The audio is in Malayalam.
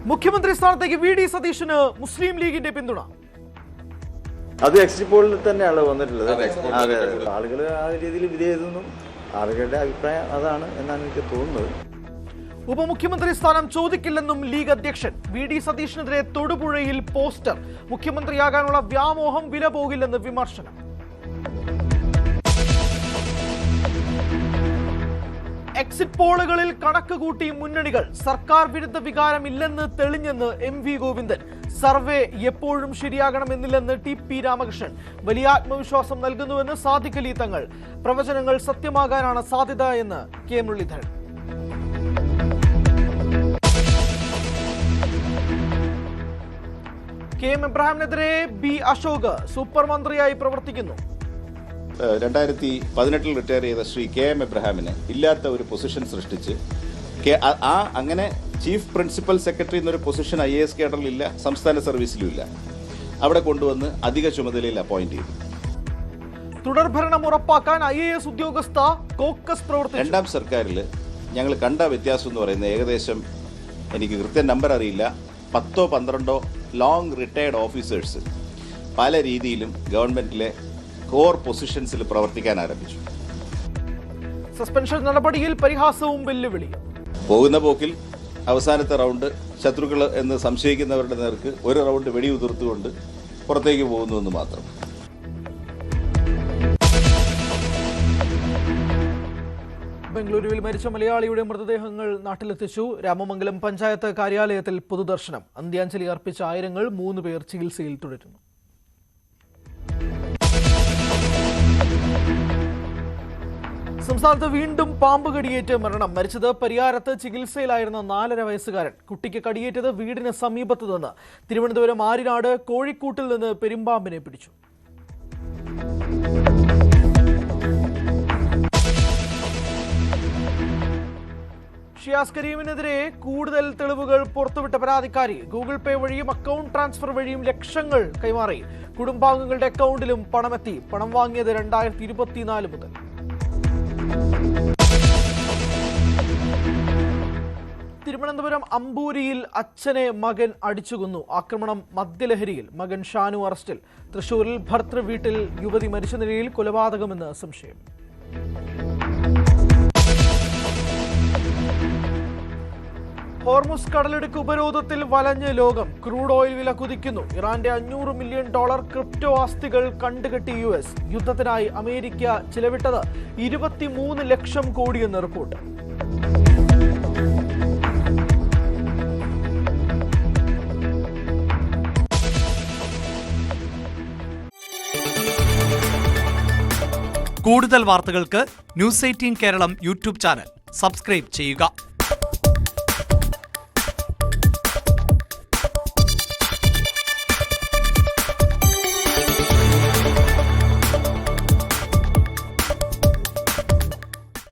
മുഖ്യമന്ത്രി സ്ഥാനത്തേക്ക് വി ഡി സതീശന് മുസ്ലിം ലീഗിന്റെ പിന്തുണ. അത് എക്സിറ്റ് പോളിൽ തന്നെയാണ് വന്നിട്ടുള്ളത്. അതെ, ആളുകൾ ആ രീതിയിൽ വിധേയതെന്നും ആളുകളുടെ അഭിപ്രായം അതാണ് എന്നാണ് എനിക്ക് തോന്നുന്നത്. ഉപമുഖ്യമന്ത്രി സ്ഥാനം ചോദിക്കില്ലെന്നും ലീഗ് അധ്യക്ഷൻ. വി ഡി സതീശനെതിരെ തൊടുപുഴയിൽ പോസ്റ്റർ. മുഖ്യമന്ത്രിയാകാനുള്ള വ്യാമോഹം വില പോകില്ലെന്ന് വിമർശനം. എക്സിറ്റ് പോളുകളിൽ കണക്ക് കൂട്ടി മുന്നണികൾ. സർക്കാർ വിരുദ്ധ വികാരമില്ലെന്ന് തെളിഞ്ഞെന്ന് എം.വി. ഗോവിന്ദൻ. സർവേ എപ്പോഴും ശരിയാകണമെന്നില്ലെന്ന് ടി.പി. രാമകൃഷ്ണൻ. വലിയ ആത്മവിശ്വാസം നൽകുന്നുവെന്ന് സാദിഖ് അലി തങ്ങൾ. പ്രവചനങ്ങൾ സത്യമാകാനാണ് സാധ്യത എന്ന് കെ മുരളീധരൻ. കെ എം എബ്രഹാമിനെതിരെ ബി അശോക്. സൂപ്പർ മന്ത്രിയായി പ്രവർത്തിക്കുന്നു. 2018 റിട്ടയർ ചെയ്ത ശ്രീ കെ എം എബ്രഹാമിന് ഇല്ലാത്ത ഒരു പൊസിഷൻ സൃഷ്ടിച്ച് അങ്ങനെ ചീഫ് പ്രിൻസിപ്പൽ സെക്രട്ടറി എന്നൊരു പൊസിഷൻ IAS കേഡറിലില്ല, സംസ്ഥാന സർവീസിലും ഇല്ല. അവിടെ കൊണ്ടുവന്ന് അധിക ചുമതലയിൽ അപ്പോയിന്റ് ചെയ്തു. തുടർഭരണം ഉറപ്പാക്കാൻ IAS ഉദ്യോഗസ്ഥ കോക്കസ് പ്രവർത്തിച്ചു. രണ്ടാം സർക്കാരിൽ ഞങ്ങൾ കണ്ട വ്യത്യാസം എന്ന് പറയുന്നത് ഏകദേശം, എനിക്ക് കൃത്യം നമ്പർ അറിയില്ല, 10-12 ലോങ് റിട്ടയർഡ് ഓഫീസേഴ്സ് പല രീതിയിലും ഗവൺമെന്റിലെ കോർ പൊസിഷൻസിൽ പ്രവർത്തിക്കാൻ ആരംഭിച്ചു. സസ്പെൻഷൻ നടപടിയിൽ പരിഹാസവും വെല്ലുവിളിയും. പോകുന്ന പോക്കിൽ അവസാനത്തെ റൗണ്ട് ശത്രുക്കൾ എന്ന് സംശയിക്കുന്നവരുടെ നേർക്ക് ഒരു റൗണ്ട് വെടിയുതിർത്തുകൊണ്ട് പുറത്തേക്ക് പോകുന്നുവെന്ന് മാത്രം. ബംഗളൂരുവിൽ മരിച്ച മലയാളിയുടെ മൃതദേഹങ്ങൾ നാട്ടിലെത്തിച്ചു. രാമമംഗലം പഞ്ചായത്ത് കാര്യാലയത്തിൽ പൊതുദർശനം. അന്ത്യാഞ്ജലി അർപ്പിച്ച ആയിരങ്ങൾ. 3 പേർ ചികിത്സയിൽ തുടരുന്നു. സംസ്ഥാനത്ത് വീണ്ടും പാമ്പ് കടിയേറ്റ് മരണം. മരിച്ചത് പരിയാരത്ത് ചികിത്സയിലായിരുന്ന 4.5 വയസ്സുകാരൻ. കുട്ടിക്ക് കടിയേറ്റത് വീടിന് സമീപത്ത് നിന്ന്. തിരുവനന്തപുരം ആരിനാട് കോഴിക്കൂട്ടിൽ നിന്ന് പെരുമ്പാമ്പിനെ പിടിച്ചു. ഷിയാസ് കരീമിനെതിരെ കൂടുതൽ തെളിവുകൾ പുറത്തുവിട്ട പരാതിക്കാരി. ഗൂഗിൾ പേ വഴിയും അക്കൗണ്ട് ട്രാൻസ്ഫർ വഴിയും ലക്ഷങ്ങൾ കൈമാറി. കുടുംബാംഗങ്ങളുടെ അക്കൗണ്ടിലും പണമെത്തി. പണം വാങ്ങിയത് 2024 മുതൽ. തിരുവനന്തപുരം അമ്പൂരിയിൽ അച്ഛനെ മകൻ അടിച്ചുകൊന്നു. ആക്രമണം മദ്യലഹരിയിൽ. മകൻ ഷാനു അറസ്റ്റിൽ. തൃശൂരിൽ ഭർതൃ വീട്ടിൽ യുവതി മരിച്ച നിലയിൽ. കൊലപാതകമെന്ന് സംശയം. ഹോർമുസ് കടലിടുക്ക് ഉപരോധത്തിൽ വലഞ്ഞ് ലോകം. ക്രൂഡ് ഓയിൽ വില കുതിക്കുന്നു. ഇറാന്റെ $500 മില്യൺ ക്രിപ്റ്റോ ആസ്തികൾ കണ്ടുകെട്ടി US. യുദ്ധത്തിനായി അമേരിക്ക ചിലവിട്ടത് 23 ലക്ഷം കോടിയെന്ന് റിപ്പോർട്ട്. കൂടുതൽ വാർത്തകൾക്ക് News 18 Keralam YouTube channel subscribe ചെയ്യുക.